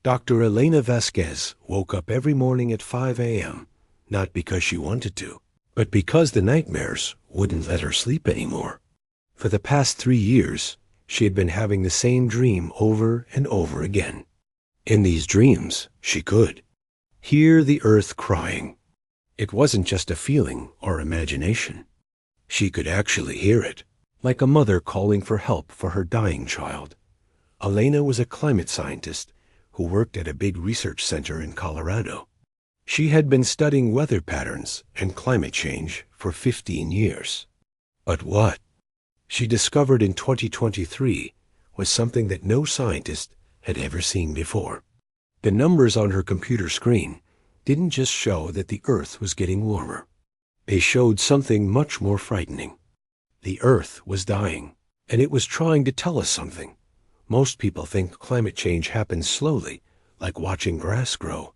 Dr. Elena Vasquez woke up every morning at 5 a.m., not because she wanted to, but because the nightmares wouldn't let her sleep anymore. For the past 3 years, she had been having the same dream over and over again. In these dreams, she could hear the earth crying. It wasn't just a feeling or imagination. She could actually hear it, like a mother calling for help for her dying child. Elena was a climate scientist who worked at a big research center in Colorado. She had been studying weather patterns and climate change for 15 years. But what she discovered in 2023 was something that no scientist had ever seen before. The numbers on her computer screen didn't just show that the Earth was getting warmer. They showed something much more frightening. The Earth was dying, and it was trying to tell us something. Most people think climate change happens slowly, like watching grass grow.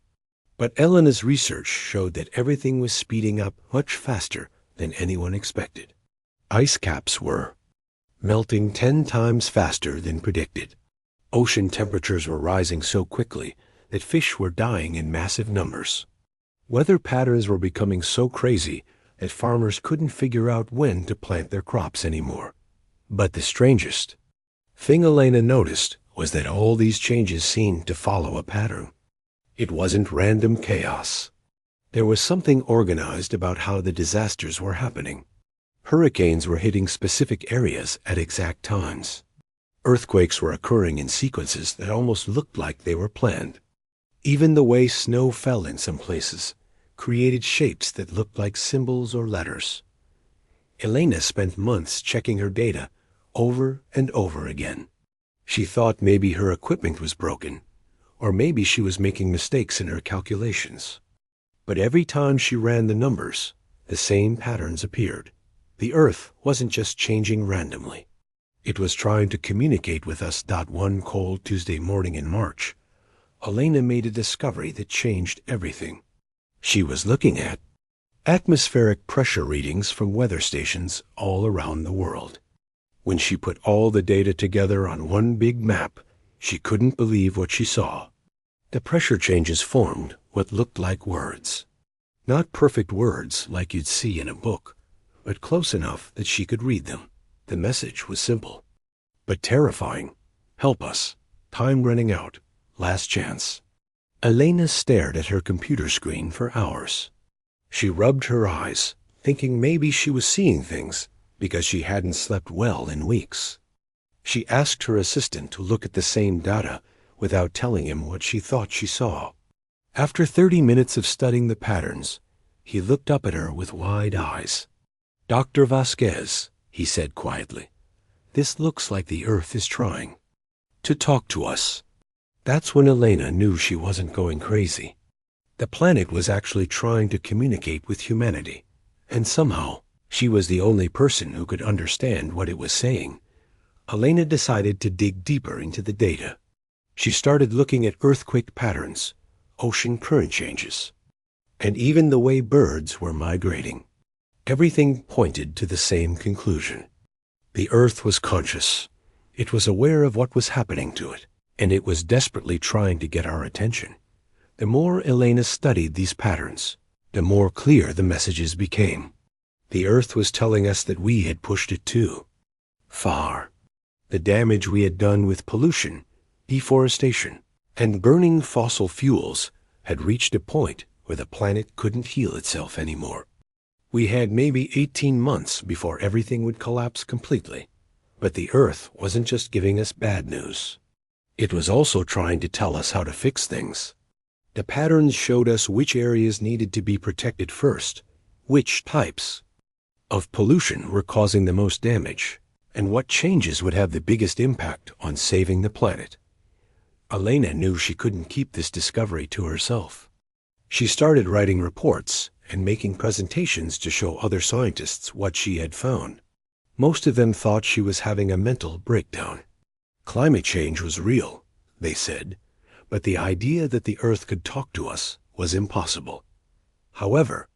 But Elena's research showed that everything was speeding up much faster than anyone expected. Ice caps were melting 10 times faster than predicted. Ocean temperatures were rising so quickly that fish were dying in massive numbers. Weather patterns were becoming so crazy that farmers couldn't figure out when to plant their crops anymore. But the strangest thing Elena noticed was that all these changes seemed to follow a pattern. It wasn't random chaos. There was something organized about how the disasters were happening. Hurricanes were hitting specific areas at exact times. Earthquakes were occurring in sequences that almost looked like they were planned. Even the way snow fell in some places created shapes that looked like symbols or letters. Elena spent months checking her data over and over again. She thought maybe her equipment was broken, or maybe she was making mistakes in her calculations. But every time she ran the numbers, the same patterns appeared. The Earth wasn't just changing randomly. It was trying to communicate with us. One cold Tuesday morning in March, Elena made a discovery that changed everything. She was looking at atmospheric pressure readings from weather stations all around the world. When she put all the data together on one big map, she couldn't believe what she saw. The pressure changes formed what looked like words. Not perfect words like you'd see in a book, but close enough that she could read them. The message was simple, but terrifying. Help us. Time running out. Last chance. Elena stared at her computer screen for hours. She rubbed her eyes, thinking maybe she was seeing things because she hadn't slept well in weeks. She asked her assistant to look at the same data without telling him what she thought she saw. After 30 minutes of studying the patterns, he looked up at her with wide eyes. "Dr. Vasquez," he said quietly, "this looks like the Earth is trying to talk to us." That's when Elena knew she wasn't going crazy. The planet was actually trying to communicate with humanity, and somehow she was the only person who could understand what it was saying. Elena decided to dig deeper into the data. She started looking at earthquake patterns, ocean current changes, and even the way birds were migrating. Everything pointed to the same conclusion. The Earth was conscious. It was aware of what was happening to it, and it was desperately trying to get our attention. The more Elena studied these patterns, the more clear the messages became. The Earth was telling us that we had pushed it too far. The damage we had done with pollution, deforestation, and burning fossil fuels had reached a point where the planet couldn't heal itself anymore. We had maybe 18 months before everything would collapse completely. But the Earth wasn't just giving us bad news. It was also trying to tell us how to fix things. The patterns showed us which areas needed to be protected first, which types of pollution were causing the most damage, and what changes would have the biggest impact on saving the planet. Elena knew she couldn't keep this discovery to herself. She started writing reports and making presentations to show other scientists what she had found. Most of them thought she was having a mental breakdown. Climate change was real, they said, but the idea that the Earth could talk to us was impossible. However,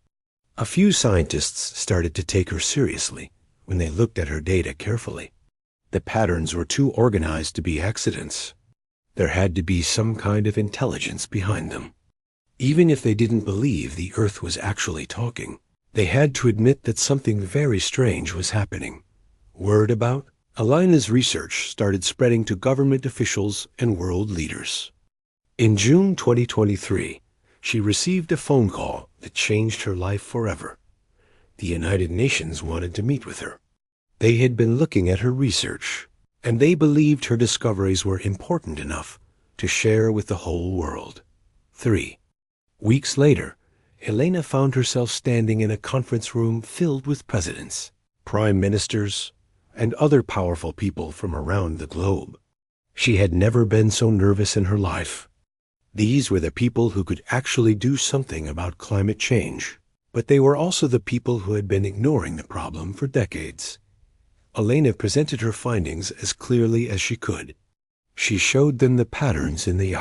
a few scientists started to take her seriously when they looked at her data carefully. The patterns were too organized to be accidents. There had to be some kind of intelligence behind them. Even if they didn't believe the Earth was actually talking, they had to admit that something very strange was happening. Word about Elena's research started spreading to government officials and world leaders. In June 2023, she received a phone call that changed her life forever. The United Nations wanted to meet with her. They had been looking at her research, and they believed her discoveries were important enough to share with the whole world. 3 weeks later, Elena found herself standing in a conference room filled with presidents, prime ministers, and other powerful people from around the globe. She had never been so nervous in her life. These were the people who could actually do something about climate change, but they were also the people who had been ignoring the problem for decades. Elena presented her findings as clearly as she could. She showed them the patterns in the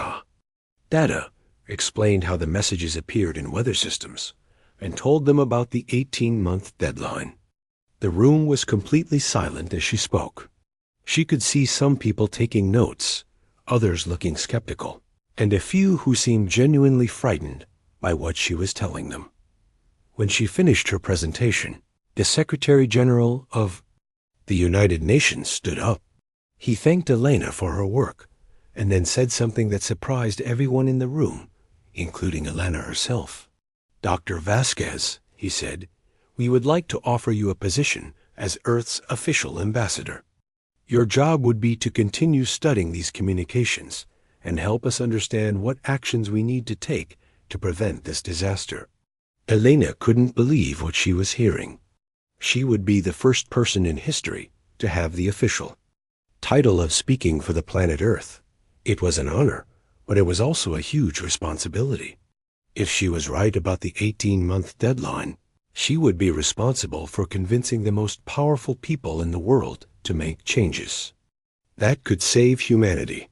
data, explained how the messages appeared in weather systems, and told them about the 18-month deadline. The room was completely silent as she spoke. She could see some people taking notes, others looking skeptical, and a few who seemed genuinely frightened by what she was telling them. When she finished her presentation, the Secretary General of the United Nations stood up. He thanked Elena for her work, and then said something that surprised everyone in the room, including Elena herself. "Dr. Vasquez," he said, "we would like to offer you a position as Earth's official ambassador. Your job would be to continue studying these communications and help us understand what actions we need to take to prevent this disaster." Elena couldn't believe what she was hearing. She would be the first person in history to have the official title of speaking for the planet Earth. It was an honor, but it was also a huge responsibility. If she was right about the 18-month deadline, she would be responsible for convincing the most powerful people in the world to make changes. That could save humanity.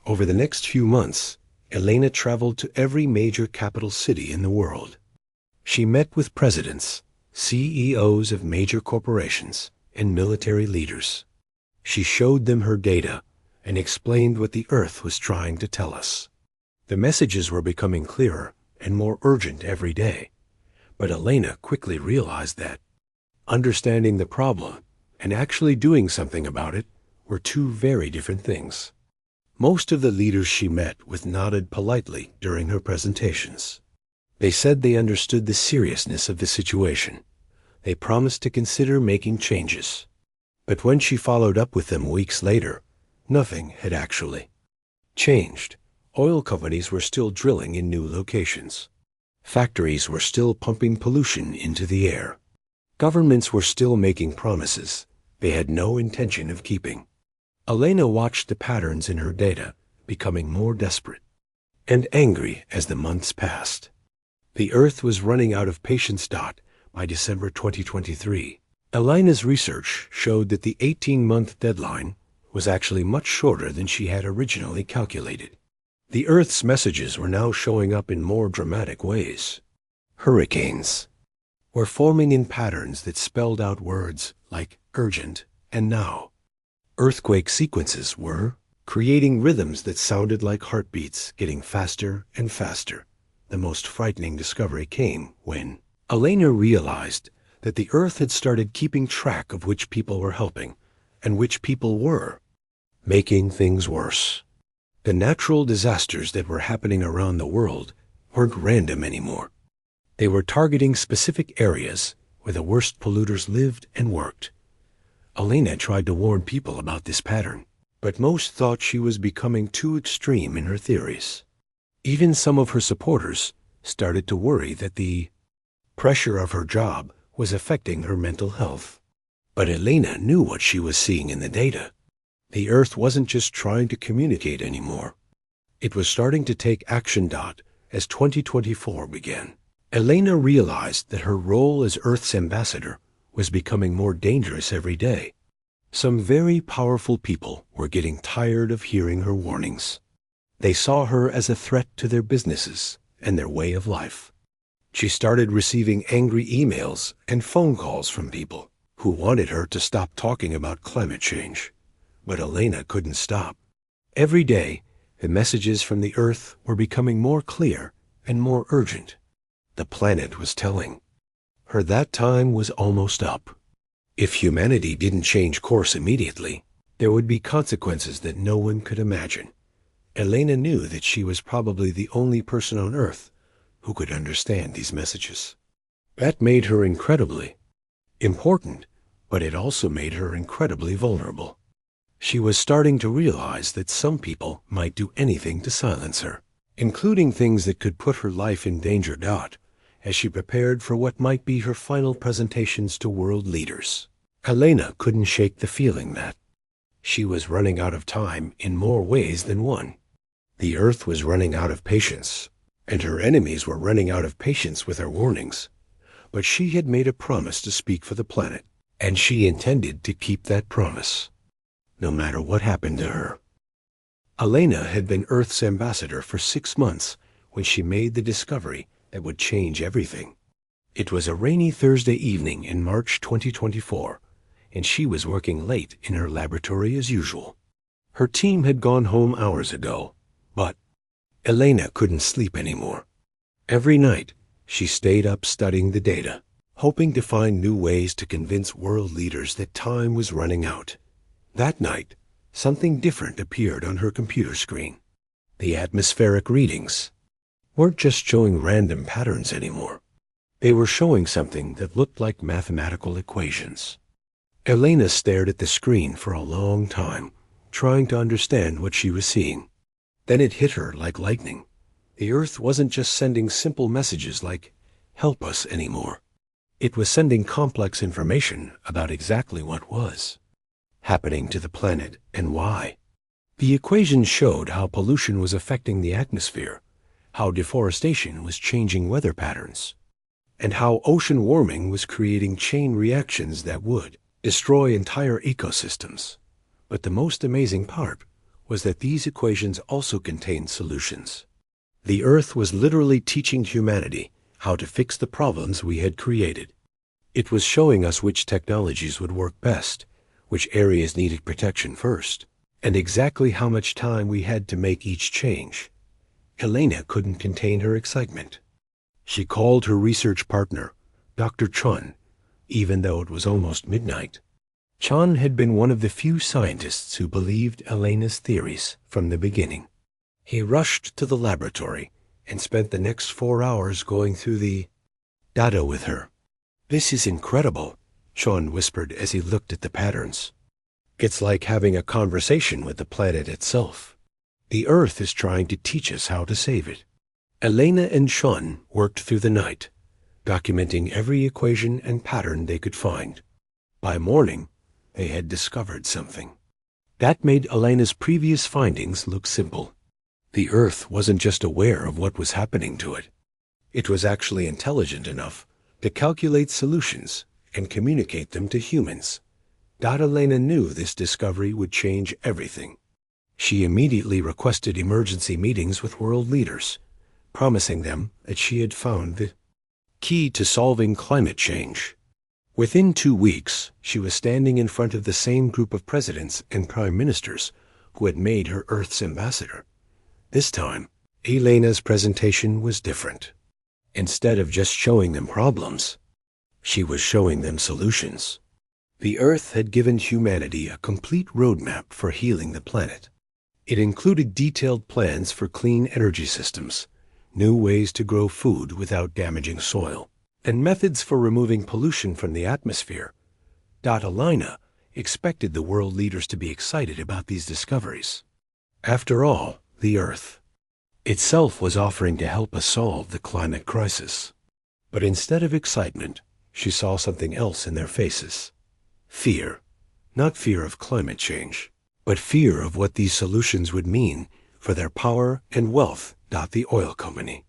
Over the next few months, Elena traveled to every major capital city in the world. She met with presidents, CEOs of major corporations, and military leaders. She showed them her data and explained what the Earth was trying to tell us. The messages were becoming clearer and more urgent every day, but Elena quickly realized that understanding the problem and actually doing something about it were two very different things. Most of the leaders she met with nodded politely during her presentations. They said they understood the seriousness of the situation. They promised to consider making changes. But when she followed up with them weeks later, nothing had actually changed. Oil companies were still drilling in new locations. Factories were still pumping pollution into the air. Governments were still making promises they had no intention of keeping. Elena watched the patterns in her data becoming more desperate and angry as the months passed. The Earth was running out of patience. By December 2023, Elena's research showed that the 18-month deadline was actually much shorter than she had originally calculated. The Earth's messages were now showing up in more dramatic ways. Hurricanes were forming in patterns that spelled out words like urgent and now. Earthquake sequences were creating rhythms that sounded like heartbeats, getting faster and faster. The most frightening discovery came when Elena realized that the Earth had started keeping track of which people were helping and which people were making things worse. The natural disasters that were happening around the world weren't random anymore. They were targeting specific areas where the worst polluters lived and worked. Elena tried to warn people about this pattern, but most thought she was becoming too extreme in her theories. Even some of her supporters started to worry that the pressure of her job was affecting her mental health. But Elena knew what she was seeing in the data. The Earth wasn't just trying to communicate anymore. It was starting to take action. As 2024 began, Elena realized that her role as Earth's ambassador was becoming more dangerous every day. Some very powerful people were getting tired of hearing her warnings. They saw her as a threat to their businesses and their way of life. She started receiving angry emails and phone calls from people who wanted her to stop talking about climate change. But Elena couldn't stop. Every day, The messages from the Earth were becoming more clear and more urgent. The planet was telling her that time was almost up. If humanity didn't change course immediately, there would be consequences that no one could imagine. Elena knew that she was probably the only person on Earth who could understand these messages. That made her incredibly important, but it also made her incredibly vulnerable. She was starting to realize that some people might do anything to silence her, including things that could put her life in danger. As she prepared for what might be her final presentations to world leaders, Elena couldn't shake the feeling that she was running out of time in more ways than one. The Earth was running out of patience, and her enemies were running out of patience with her warnings. But she had made a promise to speak for the planet, and she intended to keep that promise, no matter what happened to her. Elena had been Earth's ambassador for 6 months when she made the discovery that would change everything. It was a rainy Thursday evening in March 2024, and she was working late in her laboratory as usual. Her team had gone home hours ago, but Elena couldn't sleep anymore. Every night, she stayed up studying the data, hoping to find new ways to convince world leaders that time was running out. That night, something different appeared on her computer screen. The atmospheric readings weren't just showing random patterns anymore. They were showing something that looked like mathematical equations. Elena stared at the screen for a long time, trying to understand what she was seeing. Then it hit her like lightning. The Earth wasn't just sending simple messages like, "Help us," anymore. It was sending complex information about exactly what was happening to the planet and why. The equations showed how pollution was affecting the atmosphere, how deforestation was changing weather patterns, and how ocean warming was creating chain reactions that would destroy entire ecosystems. But the most amazing part was that these equations also contained solutions. The Earth was literally teaching humanity how to fix the problems we had created. It was showing us which technologies would work best, which areas needed protection first, and exactly how much time we had to make each change. Elena couldn't contain her excitement. She called her research partner, Dr. Chun, even though it was almost midnight. Chun had been one of the few scientists who believed Elena's theories from the beginning. He rushed to the laboratory and spent the next 4 hours going through the data with her. "This is incredible," Chun whispered as he looked at the patterns. "It's like having a conversation with the planet itself. The Earth is trying to teach us how to save it." Elena and Chun worked through the night, documenting every equation and pattern they could find. By morning, they had discovered something that made Elena's previous findings look simple. The Earth wasn't just aware of what was happening to it. It was actually intelligent enough to calculate solutions and communicate them to humans. Elena knew this discovery would change everything. She immediately requested emergency meetings with world leaders, promising them that she had found the key to solving climate change. Within 2 weeks, she was standing in front of the same group of presidents and prime ministers who had made her Earth's ambassador. This time, Elena's presentation was different. Instead of just showing them problems, she was showing them solutions. The Earth had given humanity a complete roadmap for healing the planet. It included detailed plans for clean energy systems, new ways to grow food without damaging soil, and methods for removing pollution from the atmosphere. Elena expected the world leaders to be excited about these discoveries. After all, the Earth itself was offering to help us solve the climate crisis. But instead of excitement, she saw something else in their faces. Fear. Not fear of climate change, but fear of what these solutions would mean for their power and wealth. The oil company.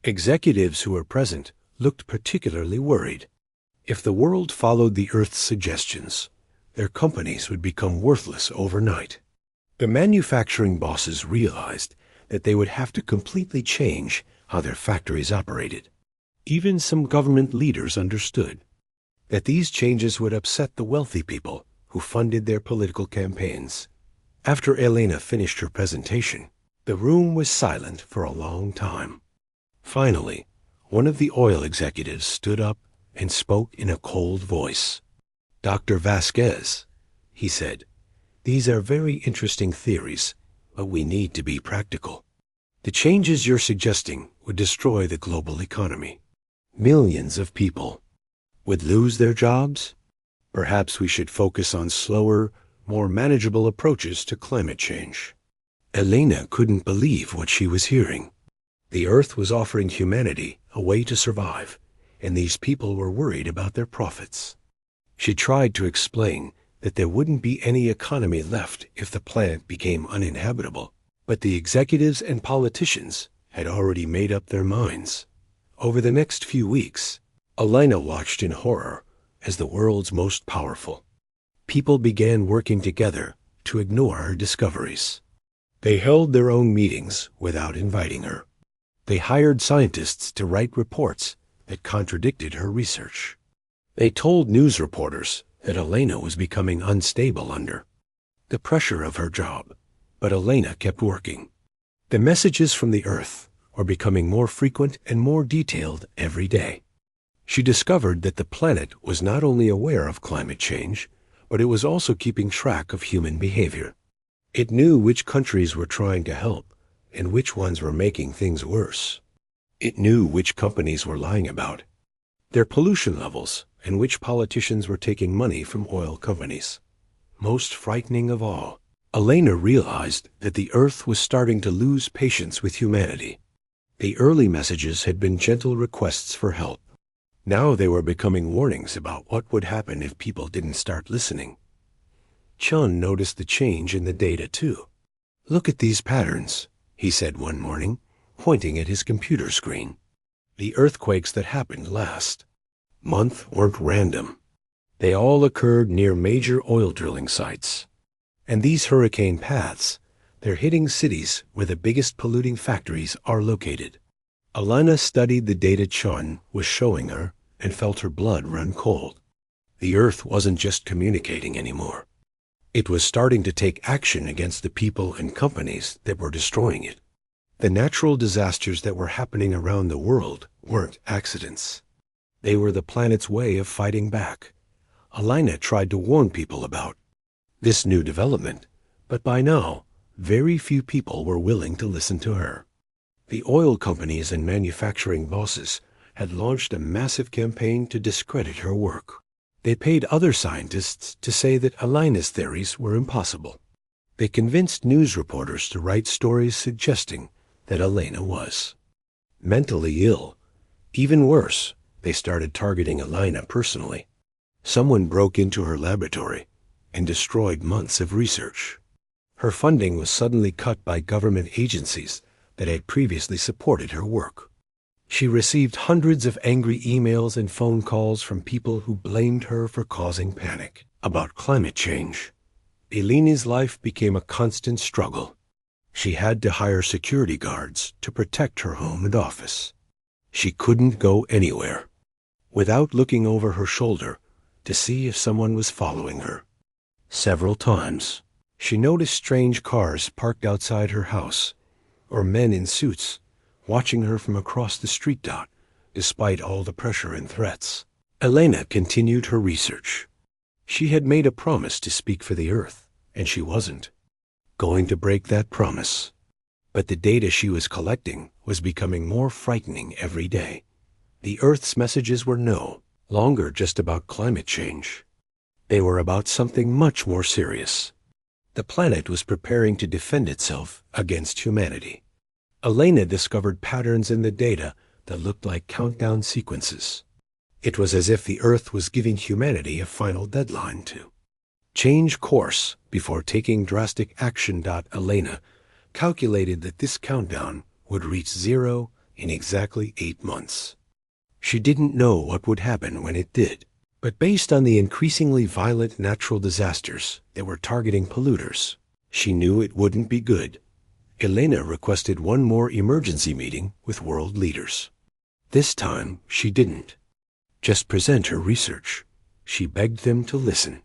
Executives who were present looked particularly worried. If the world followed the Earth's suggestions, their companies would become worthless overnight. The manufacturing bosses realized that they would have to completely change how their factories operated. Even some government leaders understood that these changes would upset the wealthy people who funded their political campaigns. After Elena finished her presentation, The room was silent for a long time. Finally, one of the oil executives stood up and spoke in a cold voice. "Dr. Vasquez," he said, "these are very interesting theories, but we need to be practical. The changes you're suggesting would destroy the global economy. Millions of people would lose their jobs. Perhaps we should focus on slower, more manageable approaches to climate change." Elena couldn't believe what she was hearing. The Earth was offering humanity a way to survive, and these people were worried about their profits. She tried to explain that there wouldn't be any economy left if the planet became uninhabitable, but the executives and politicians had already made up their minds. Over the next few weeks, Elena watched in horror as the world's most powerful people began working together to ignore her discoveries. They held their own meetings without inviting her. They hired scientists to write reports that contradicted her research. They told news reporters that Elena was becoming unstable under the pressure of her job, but Elena kept working. The messages from the Earth were becoming more frequent and more detailed every day. She discovered that the planet was not only aware of climate change, but it was also keeping track of human behavior. It knew which countries were trying to help and which ones were making things worse. It knew which companies were lying about their pollution levels and which politicians were taking money from oil companies. Most frightening of all, Elena realized that the Earth was starting to lose patience with humanity. The early messages had been gentle requests for help. Now they were becoming warnings about what would happen if people didn't start listening. Chun noticed the change in the data too. "Look at these patterns," he said one morning, pointing at his computer screen. The earthquakes that happened last month weren't random. They all occurred near major oil drilling sites. And these hurricane paths, they're hitting cities where the biggest polluting factories are located. Elena studied the data Chun was showing her and felt her blood run cold. The Earth wasn't just communicating anymore. It was starting to take action against the people and companies that were destroying it. The natural disasters that were happening around the world weren't accidents. They were the planet's way of fighting back. Elena tried to warn people about this new development, but by now, very few people were willing to listen to her. The oil companies and manufacturing bosses had launched a massive campaign to discredit her work. They paid other scientists to say that Elena's theories were impossible. They convinced news reporters to write stories suggesting that Elena was mentally ill. Even worse, they started targeting Elena personally. Someone broke into her laboratory and destroyed months of research. Her funding was suddenly cut by government agencies that had previously supported her work. She received hundreds of angry emails and phone calls from people who blamed her for causing panic about climate change. Elena's life became a constant struggle. She had to hire security guards to protect her home and office. She couldn't go anywhere without looking over her shoulder to see if someone was following her. Several times, she noticed strange cars parked outside her house, or men in suits watching her from across the street. Despite all the pressure and threats, Elena continued her research. She had made a promise to speak for the Earth, and she wasn't going to break that promise. But the data she was collecting was becoming more frightening every day. The Earth's messages were no longer just about climate change. They were about something much more serious. The planet was preparing to defend itself against humanity. Elena discovered patterns in the data that looked like countdown sequences. It was as if the Earth was giving humanity a final deadline to change course before taking drastic action. Elena calculated that this countdown would reach zero in exactly 8 months. She didn't know what would happen when it did, but based on the increasingly violent natural disasters that were targeting polluters, she knew it wouldn't be good. Elena requested one more emergency meeting with world leaders. This time, she didn't just present her research. She begged them to listen.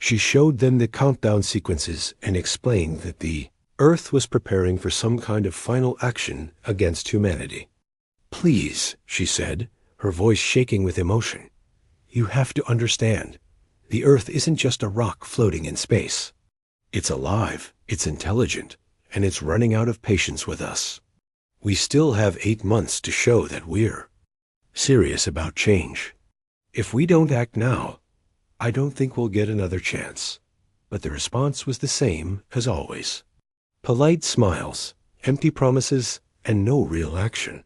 She showed them the countdown sequences and explained that the Earth was preparing for some kind of final action against humanity. "Please," she said, her voice shaking with emotion, "you have to understand. The Earth isn't just a rock floating in space. It's alive, it's intelligent, and it's running out of patience with us. We still have 8 months to show that we're serious about change. If we don't act now, I don't think we'll get another chance." But the response was the same as always. Polite smiles, empty promises, and no real action.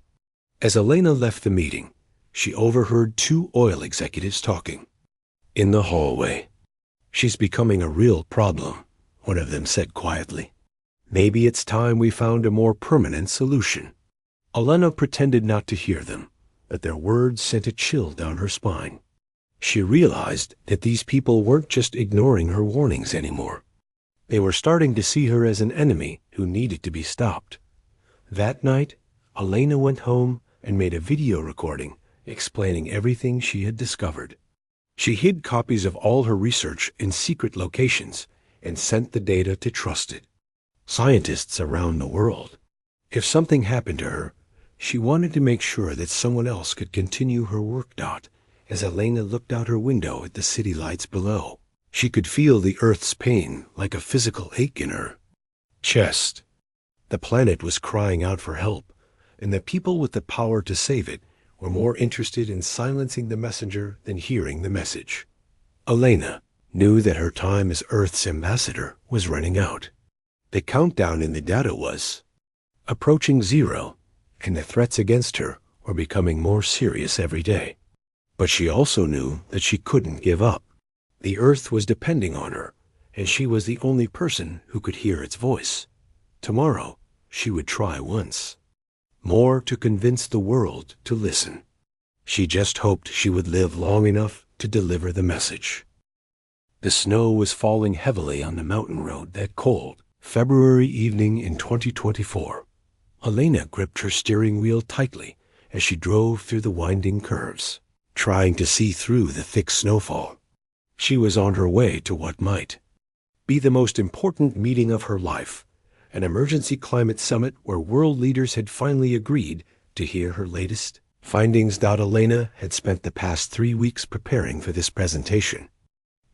As Elena left the meeting, she overheard 2 oil executives talking. In the hallway, "She's becoming a real problem," one of them said quietly. "Maybe it's time we found a more permanent solution." Elena pretended not to hear them, but their words sent a chill down her spine. She realized that these people weren't just ignoring her warnings anymore. They were starting to see her as an enemy who needed to be stopped. That night, Elena went home and made a video recording explaining everything she had discovered. She hid copies of all her research in secret locations and sent the data to trusted scientists around the world. If something happened to her, she wanted to make sure that someone else could continue her work. As Elena looked out her window at the city lights below, she could feel the Earth's pain like a physical ache in her chest. The planet was crying out for help, and the people with the power to save it were more interested in silencing the messenger than hearing the message. Elena knew that her time as Earth's ambassador was running out. The countdown in the data was approaching 0, and the threats against her were becoming more serious every day. But she also knew that she couldn't give up. The Earth was depending on her, and she was the only person who could hear its voice. Tomorrow, she would try once more to convince the world to listen. She just hoped she would live long enough to deliver the message. The snow was falling heavily on the mountain road that cold February evening in 2024. Elena gripped her steering wheel tightly as she drove through the winding curves, trying to see through the thick snowfall. She was on her way to what might be the most important meeting of her life, an emergency climate summit where world leaders had finally agreed to hear her latest findings. Elena had spent the past 3 weeks preparing for this presentation.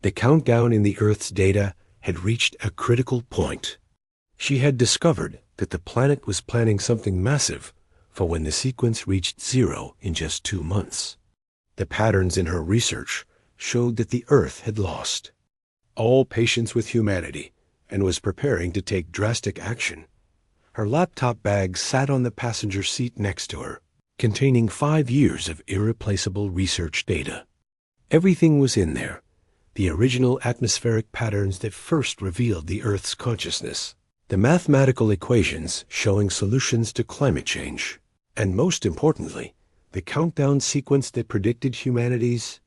The countdown in the Earth's data had reached a critical point. She had discovered that the planet was planning something massive for when the sequence reached 0 in just 2 months. The patterns in her research showed that the Earth had lost all patience with humanity and was preparing to take drastic action. Her laptop bag sat on the passenger seat next to her, containing 5 years of irreplaceable research data. Everything was in there, the original atmospheric patterns that first revealed the Earth's consciousness, the mathematical equations showing solutions to climate change, and most importantly, the countdown sequence that predicted humanity's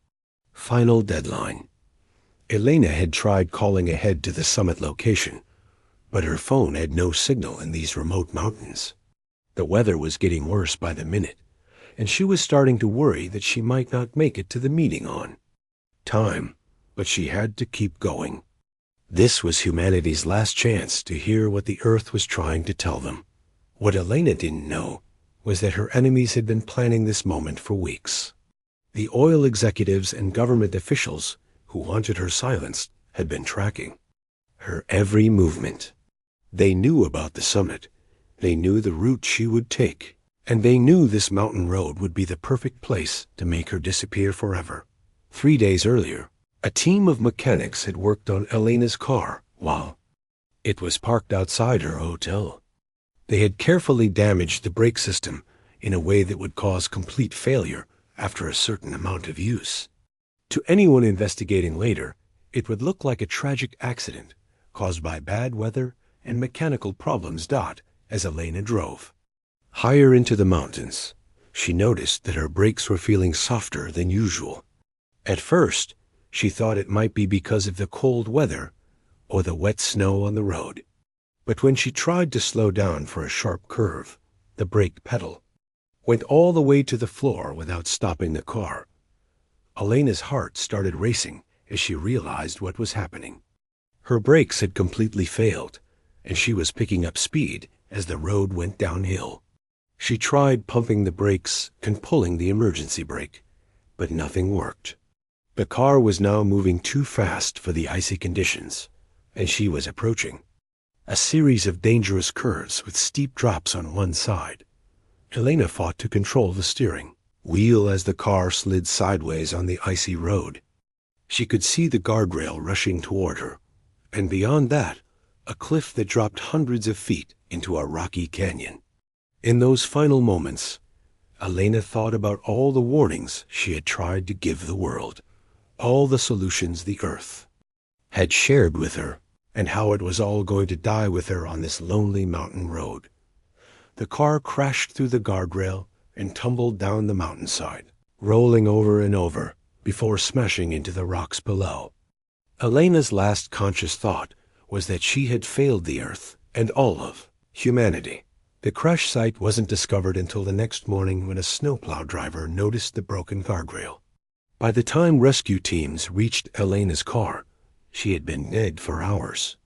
final deadline. Elena had tried calling ahead to the summit location, but her phone had no signal in these remote mountains. The weather was getting worse by the minute, and she was starting to worry that she might not make it to the meeting on time, but she had to keep going. This was humanity's last chance to hear what the Earth was trying to tell them. What Elena didn't know was that her enemies had been planning this moment for weeks. The oil executives and government officials who wanted her silenced had been tracking her every movement. They knew about the summit, they knew the route she would take, and they knew this mountain road would be the perfect place to make her disappear forever. 3 days earlier, a team of mechanics had worked on Elena's car while it was parked outside her hotel. They had carefully damaged the brake system in a way that would cause complete failure after a certain amount of use. To anyone investigating later, it would look like a tragic accident caused by bad weather and mechanical problems. As Elena drove higher into the mountains, she noticed that her brakes were feeling softer than usual. At first, she thought it might be because of the cold weather or the wet snow on the road. But when she tried to slow down for a sharp curve, the brake pedal went all the way to the floor without stopping the car. Elena's heart started racing as she realized what was happening. Her brakes had completely failed, and she was picking up speed as the road went downhill. She tried pumping the brakes and pulling the emergency brake, but nothing worked. The car was now moving too fast for the icy conditions, and she was approaching a series of dangerous curves with steep drops on one side. Elena fought to control the steering wheel as the car slid sideways on the icy road. She could see the guardrail rushing toward her, and beyond that, a cliff that dropped hundreds of feet into a rocky canyon. In those final moments, Elena thought about all the warnings she had tried to give the world, all the solutions the Earth had shared with her, and how it was all going to die with her on this lonely mountain road. The car crashed through the guardrail and tumbled down the mountainside, rolling over and over before smashing into the rocks below. Elena's last conscious thought was that she had failed the Earth and all of humanity. The crash site wasn't discovered until the next morning when a snowplow driver noticed the broken guardrail. By the time rescue teams reached Elena's car, she had been dead for hours.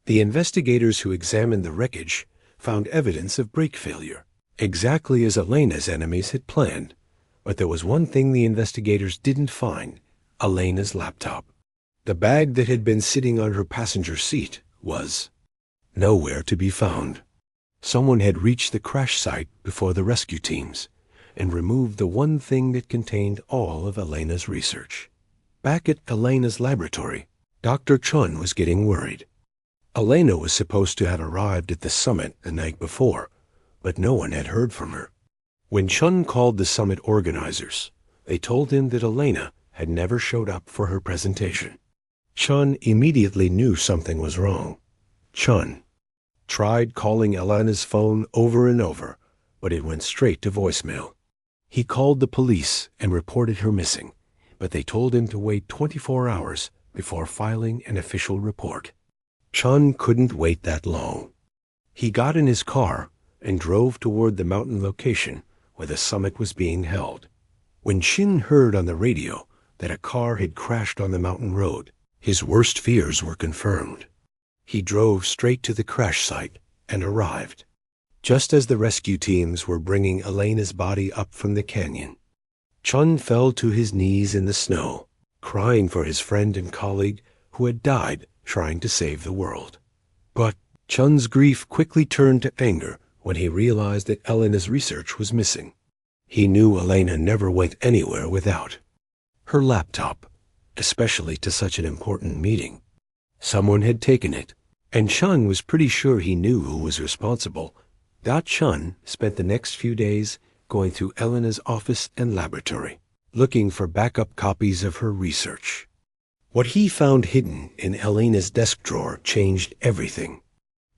The investigators who examined the wreckage found evidence of brake failure, exactly as Elena's enemies had planned. But there was one thing the investigators didn't find: Elena's laptop. The bag that had been sitting on her passenger seat was nowhere to be found. Someone had reached the crash site before the rescue teams and removed the one thing that contained all of Elena's research. Back at Elena's laboratory, Dr. Chun was getting worried. Elena was supposed to have arrived at the summit the night before, but no one had heard from her. When Chun called the summit organizers, they told him that Elena had never showed up for her presentation. Chun immediately knew something was wrong. Chun tried calling Elena's phone over and over, but it went straight to voicemail. He called the police and reported her missing, but they told him to wait 24 hours before filing an official report. Chun couldn't wait that long. He got in his car and drove toward the mountain location where the summit was being held. When Shin heard on the radio that a car had crashed on the mountain road, his worst fears were confirmed. He drove straight to the crash site and arrived just as the rescue teams were bringing Elena's body up from the canyon. Chun fell to his knees in the snow, crying for his friend and colleague who had died trying to save the world. But Chun's grief quickly turned to anger when he realized that Elena's research was missing. He knew Elena never went anywhere without her laptop, especially to such an important meeting. Someone had taken it, and Chun was pretty sure he knew who was responsible. Chun spent the next few days going through Elena's office and laboratory, looking for backup copies of her research. What he found hidden in Elena's desk drawer changed everything.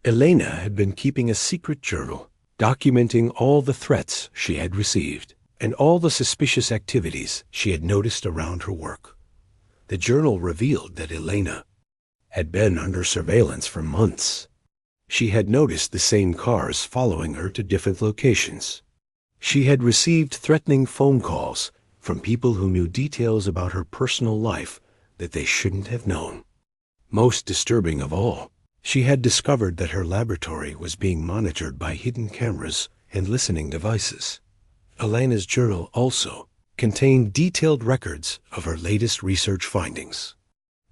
Elena had been keeping a secret journal, documenting all the threats she had received and all the suspicious activities she had noticed around her work. The journal revealed that Elena had been under surveillance for months. She had noticed the same cars following her to different locations. She had received threatening phone calls from people who knew details about her personal life that they shouldn't have known. Most disturbing of all, she had discovered that her laboratory was being monitored by hidden cameras and listening devices. Elena's journal also contained detailed records of her latest research findings.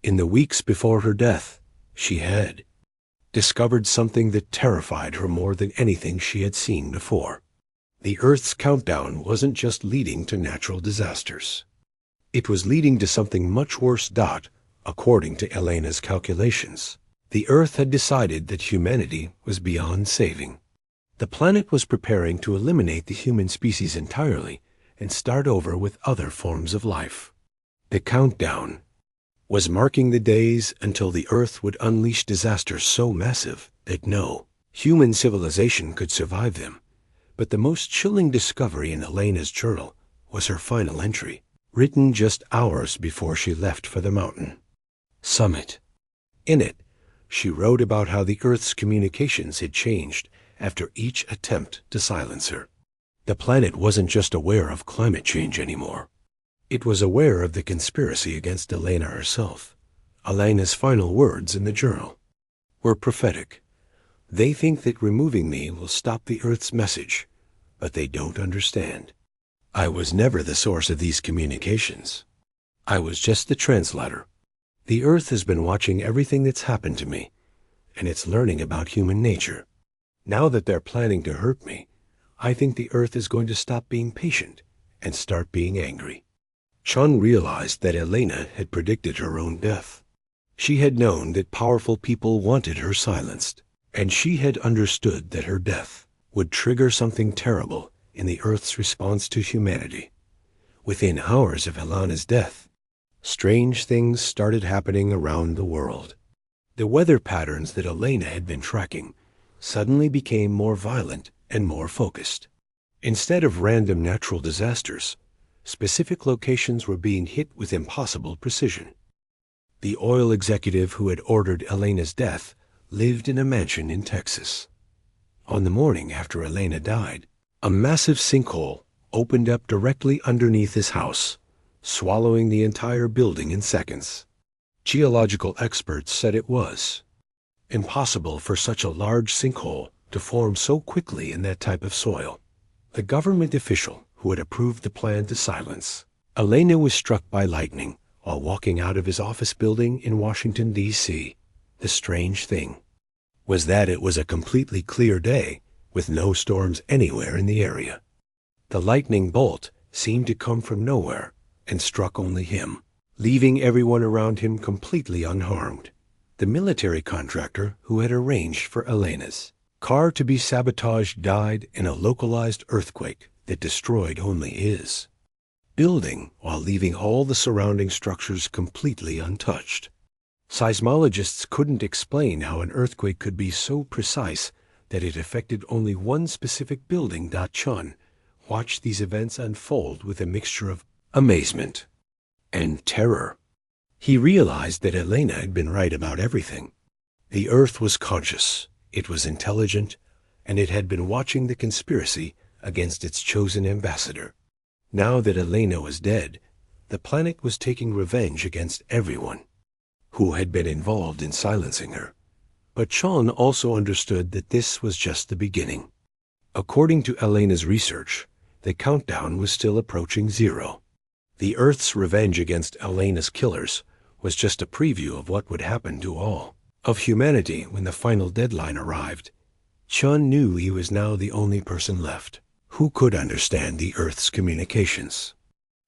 In the weeks before her death, she had discovered something that terrified her more than anything she had seen before. The Earth's countdown wasn't just leading to natural disasters. It was leading to something much worse. According to Elena's calculations, the Earth had decided that humanity was beyond saving. The planet was preparing to eliminate the human species entirely and start over with other forms of life. The countdown was marking the days until the Earth would unleash disasters so massive that no human civilization could survive them. But the most chilling discovery in Elena's journal was her final entry, written just hours before she left for the mountain summit. In it, she wrote about how the Earth's communications had changed after each attempt to silence her. The planet wasn't just aware of climate change anymore. It was aware of the conspiracy against Elena herself. Elena's final words in the journal were prophetic. They think that removing me will stop the Earth's message, but they don't understand. I was never the source of these communications. I was just the translator. The Earth has been watching everything that's happened to me, and it's learning about human nature. Now that they're planning to hurt me, I think the Earth is going to stop being patient and start being angry. Chun realized that Elena had predicted her own death. She had known that powerful people wanted her silenced, and she had understood that her death would trigger something terrible in the Earth's response to humanity. Within hours of Elena's death, strange things started happening around the world. The weather patterns that Elena had been tracking suddenly became more violent and more focused. Instead of random natural disasters, specific locations were being hit with impossible precision. The oil executive who had ordered Elena's death lived in a mansion in Texas. On the morning after Elena died, a massive sinkhole opened up directly underneath his house, swallowing the entire building in seconds. Geological experts said it was impossible for such a large sinkhole to form so quickly in that type of soil. The government official who had approved the plan to silence Elena was struck by lightning while walking out of his office building in Washington, D.C. The strange thing was that it was a completely clear day with no storms anywhere in the area. The lightning bolt seemed to come from nowhere and struck only him, leaving everyone around him completely unharmed. The military contractor who had arranged for Elena's car to be sabotaged died in a localized earthquake that destroyed only his building while leaving all the surrounding structures completely untouched. Seismologists couldn't explain how an earthquake could be so precise that it affected only one specific building. Chun watched these events unfold with a mixture of amazement and terror. He realized that Elena had been right about everything. The Earth was conscious, it was intelligent, and it had been watching the conspiracy against its chosen ambassador. Now that Elena was dead, the planet was taking revenge against everyone who had been involved in silencing her. But Chun also understood that this was just the beginning. According to Elena's research, the countdown was still approaching 0. The Earth's revenge against Elena's killers was just a preview of what would happen to all of humanity when the final deadline arrived. Chun knew he was now the only person left who could understand the Earth's communications.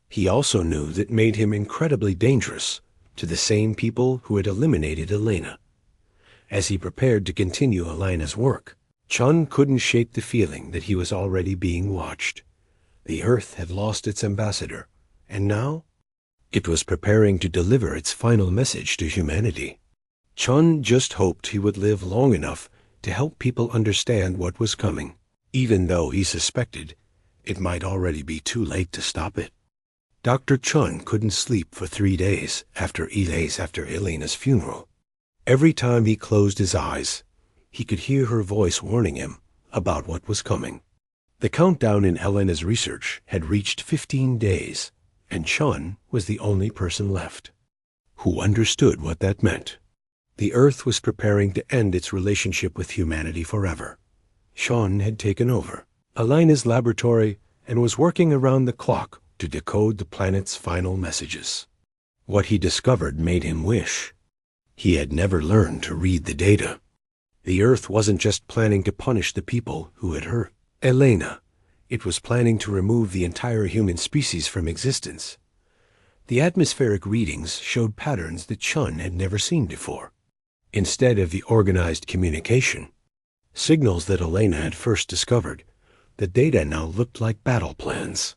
He also knew that made him incredibly dangerous to the same people who had eliminated Elena. As he prepared to continue Elena's work, Chun couldn't shake the feeling that he was already being watched. The Earth had lost its ambassador, and now it was preparing to deliver its final message to humanity. Chun just hoped he would live long enough to help people understand what was coming, even though he suspected it might already be too late to stop it. Dr. Chun couldn't sleep for 3 days after Elena's funeral. Every time he closed his eyes, he could hear her voice warning him about what was coming. The countdown in Elena's research had reached 15 days, and Chun was the only person left who understood what that meant. The Earth was preparing to end its relationship with humanity forever. Chun had taken over Elena's laboratory and was working around the clock to decode the planet's final messages. What he discovered made him wish he had never learned to read the data. The Earth wasn't just planning to punish the people who had hurt Elena. It was planning to remove the entire human species from existence. The atmospheric readings showed patterns that Chun had never seen before. Instead of the organized communication signals that Elena had first discovered, the data now looked like battle plans.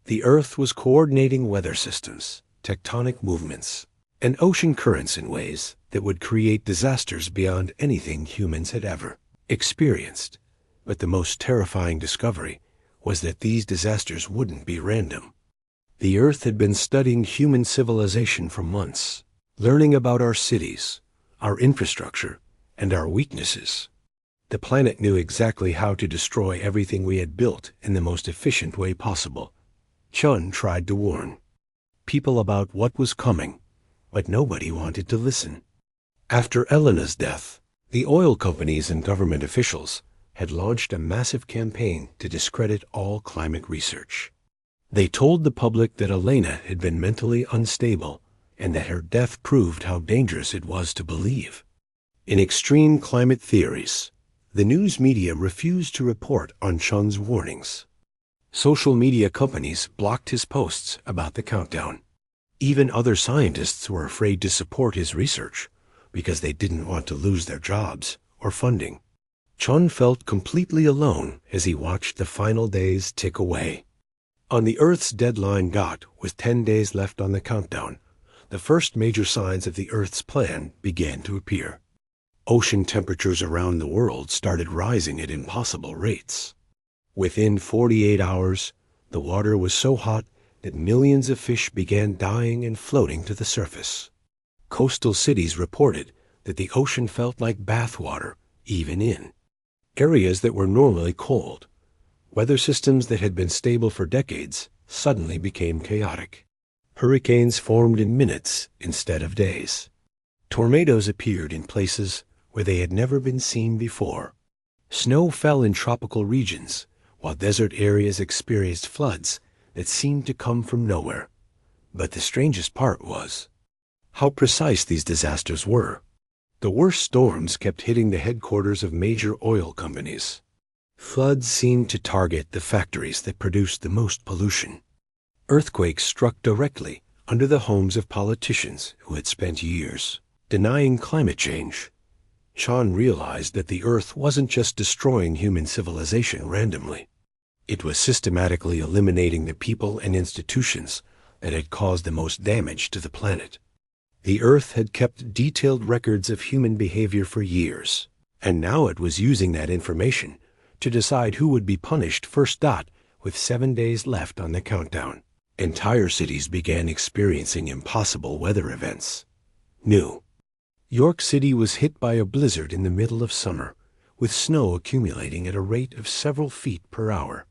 The Earth was coordinating weather systems, tectonic movements, and ocean currents in ways that would create disasters beyond anything humans had ever experienced. But the most terrifying discovery was that these disasters wouldn't be random. The Earth had been studying human civilization for months, learning about our cities, our infrastructure, and our weaknesses. The planet knew exactly how to destroy everything we had built in the most efficient way possible. Chun tried to warn people about what was coming, but nobody wanted to listen. After Elena's death, The oil companies and government officials had launched a massive campaign to discredit all climate research. They told the public that Elena had been mentally unstable and that her death proved how dangerous it was to believe. In extreme climate theories, the news media refused to report on Chun's warnings. Social media companies blocked his posts about the countdown. Even other scientists were afraid to support his research because they didn't want to lose their jobs or funding. Chun felt completely alone as he watched the final days tick away. On the Earth's deadline dot, with 10 days left on the countdown, the first major signs of the Earth's plan began to appear. Ocean temperatures around the world started rising at impossible rates. Within 48 hours, the water was so hot that millions of fish began dying and floating to the surface. Coastal cities reported that the ocean felt like bathwater, even in areas that were normally cold. Weather systems that had been stable for decades suddenly became chaotic. Hurricanes formed in minutes instead of days. Tornadoes appeared in places where they had never been seen before. Snow fell in tropical regions, while desert areas experienced floods that seemed to come from nowhere. But the strangest part was how precise these disasters were. The worst storms kept hitting the headquarters of major oil companies. Floods seemed to target the factories that produced the most pollution. Earthquakes struck directly under the homes of politicians who had spent years denying climate change. Sean realized that the Earth wasn't just destroying human civilization randomly. It was systematically eliminating the people and institutions that had caused the most damage to the planet. The Earth had kept detailed records of human behavior for years, and now it was using that information to decide who would be punished first. With 7 days left on the countdown, entire cities began experiencing impossible weather events. New York City was hit by a blizzard in the middle of summer, with snow accumulating at a rate of several feet per hour.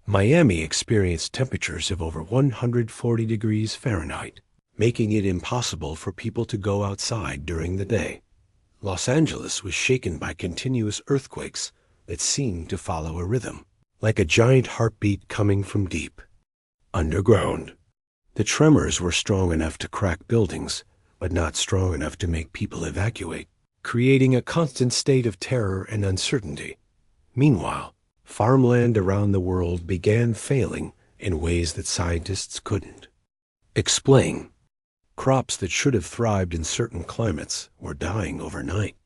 Miami experienced temperatures of over 140 degrees Fahrenheit, making it impossible for people to go outside during the day. Los Angeles was shaken by continuous earthquakes that seemed to follow a rhythm, like a giant heartbeat coming from deep underground. The tremors were strong enough to crack buildings, but not strong enough to make people evacuate, creating a constant state of terror and uncertainty. Meanwhile, farmland around the world began failing in ways that scientists couldn't explain. Crops that should have thrived in certain climates were dying overnight.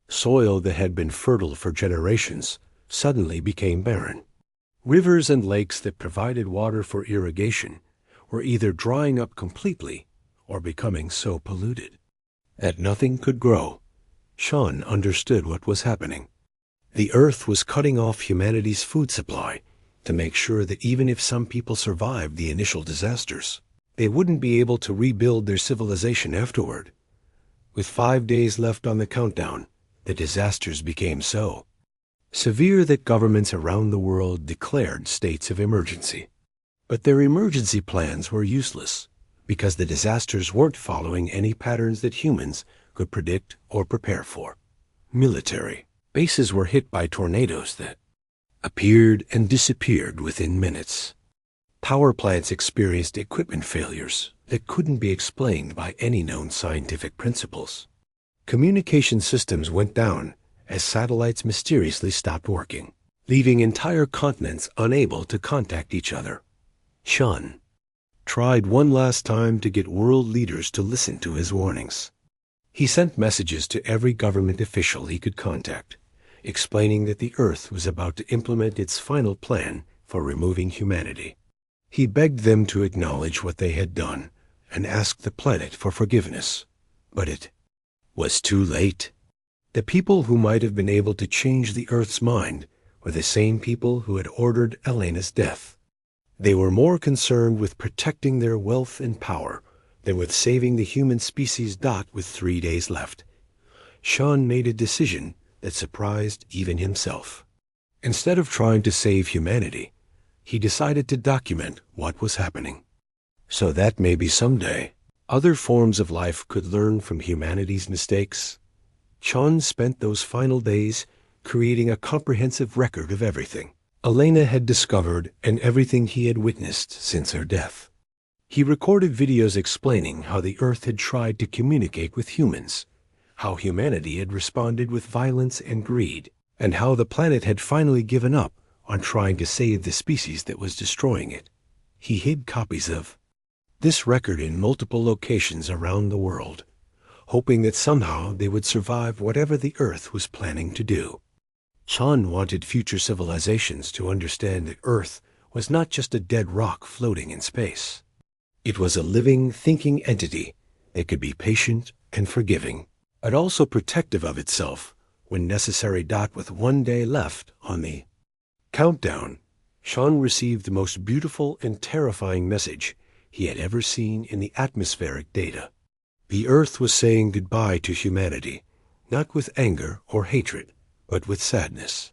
Soil that had been fertile for generations suddenly became barren. Rivers and lakes that provided water for irrigation were either drying up completely or becoming so polluted that nothing could grow. Sean understood what was happening. The Earth was cutting off humanity's food supply to make sure that even if some people survived the initial disasters, they wouldn't be able to rebuild their civilization afterward. With 5 days left on the countdown, the disasters became so severe that governments around the world declared states of emergency. But their emergency plans were useless, because the disasters weren't following any patterns that humans could predict or prepare for. Military bases were hit by tornadoes that appeared and disappeared within minutes. Power plants experienced equipment failures that couldn't be explained by any known scientific principles. Communication systems went down as satellites mysteriously stopped working, leaving entire continents unable to contact each other. Sean tried one last time to get world leaders to listen to his warnings. He sent messages to every government official he could contact, explaining that the Earth was about to implement its final plan for removing humanity. He begged them to acknowledge what they had done and ask the planet for forgiveness. But it was too late. The people who might have been able to change the Earth's mind were the same people who had ordered Elena's death. They were more concerned with protecting their wealth and power than with saving the human species. With 3 days left, Sean made a decision that surprised even himself. Instead of trying to save humanity, he decided to document what was happening, so that maybe someday other forms of life could learn from humanity's mistakes Chon spent those final days creating a comprehensive record of everything Elena had discovered and everything he had witnessed since her death. He recorded videos explaining how the Earth had tried to communicate with humans, how humanity had responded with violence and greed, and how the planet had finally given up on trying to save the species that was destroying it. He hid copies of this record in multiple locations around the world, hoping that somehow they would survive whatever the Earth was planning to do. Chon wanted future civilizations to understand that Earth was not just a dead rock floating in space. It was a living, thinking entity that could be patient and forgiving, but also protective of itself when necessary. With 1 day left on the countdown, Chon received the most beautiful and terrifying message he had ever seen in the atmospheric data. The Earth was saying goodbye to humanity, not with anger or hatred, but with sadness.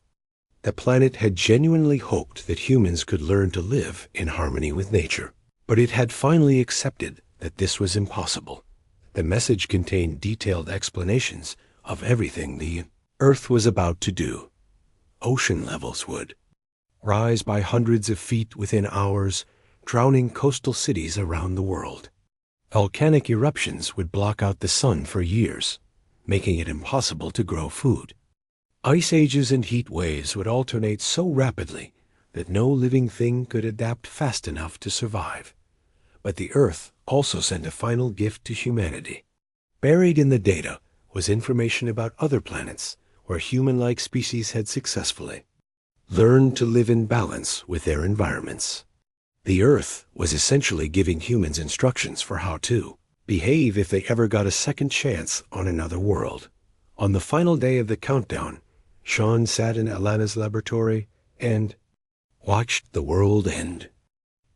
The planet had genuinely hoped that humans could learn to live in harmony with nature, but it had finally accepted that this was impossible. The message contained detailed explanations of everything the Earth was about to do. Ocean levels would rise by hundreds of feet within hours, drowning coastal cities around the world. Volcanic eruptions would block out the sun for years, making it impossible to grow food. Ice ages and heat waves would alternate so rapidly that no living thing could adapt fast enough to survive. But the Earth also sent a final gift to humanity. Buried in the data was information about other planets where human-like species had successfully learned to live in balance with their environments. The Earth was essentially giving humans instructions for how to behave if they ever got a second chance on another world. On the final day of the countdown, Chon sat in Alana's laboratory and watched the world end.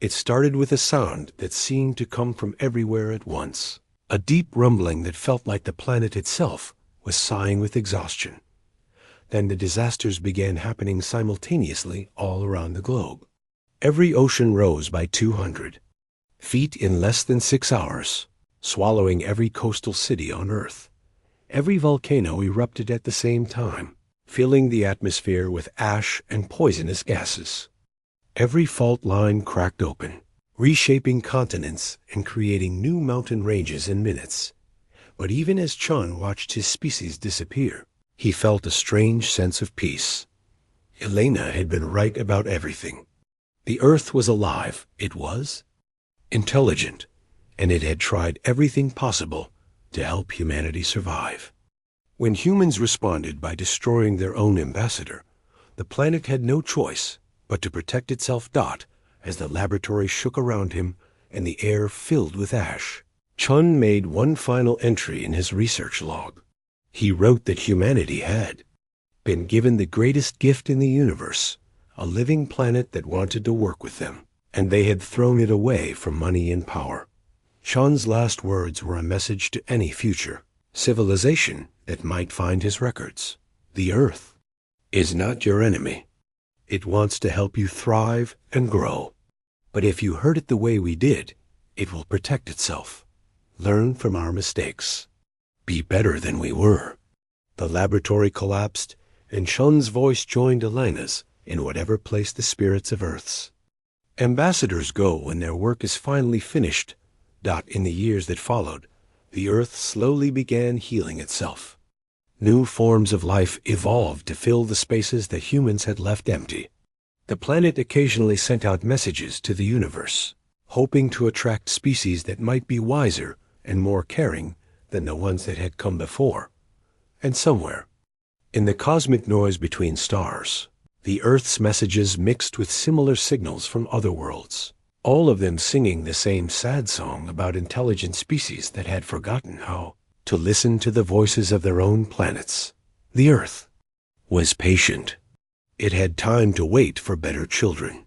It started with a sound that seemed to come from everywhere at once, a deep rumbling that felt like the planet itself was sighing with exhaustion. Then the disasters began happening simultaneously all around the globe. Every ocean rose by 200 feet in less than 6 hours, swallowing every coastal city on Earth. Every volcano erupted at the same time, filling the atmosphere with ash and poisonous gases. Every fault line cracked open, reshaping continents and creating new mountain ranges in minutes. But even as Chon watched his species disappear, he felt a strange sense of peace. Elena had been right about everything. The Earth was alive, it was intelligent, and it had tried everything possible to help humanity survive. When humans responded by destroying their own ambassador, the planet had no choice but to protect itself. As the laboratory shook around him and the air filled with ash, Chon made one final entry in his research log. He wrote that humanity had been given the greatest gift in the universe, a living planet that wanted to work with them, and they had thrown it away for money and power. Chon's last words were a message to any future civilization that might find his records. The Earth is not your enemy. It wants to help you thrive and grow. But if you hurt it the way we did, it will protect itself. Learn from our mistakes. Be better than we were. The laboratory collapsed, and Chon's voice joined Elena's in whatever place the spirits of Earth's ambassadors go when their work is finally finished. In the years that followed, the Earth slowly began healing itself. New forms of life evolved to fill the spaces that humans had left empty. The planet occasionally sent out messages to the universe, hoping to attract species that might be wiser and more caring than the ones that had come before. And somewhere, in the cosmic noise between stars, the Earth's messages mixed with similar signals from other worlds, all of them singing the same sad song about intelligent species that had forgotten how to listen to the voices of their own planets. The Earth was patient. It had time to wait for better children.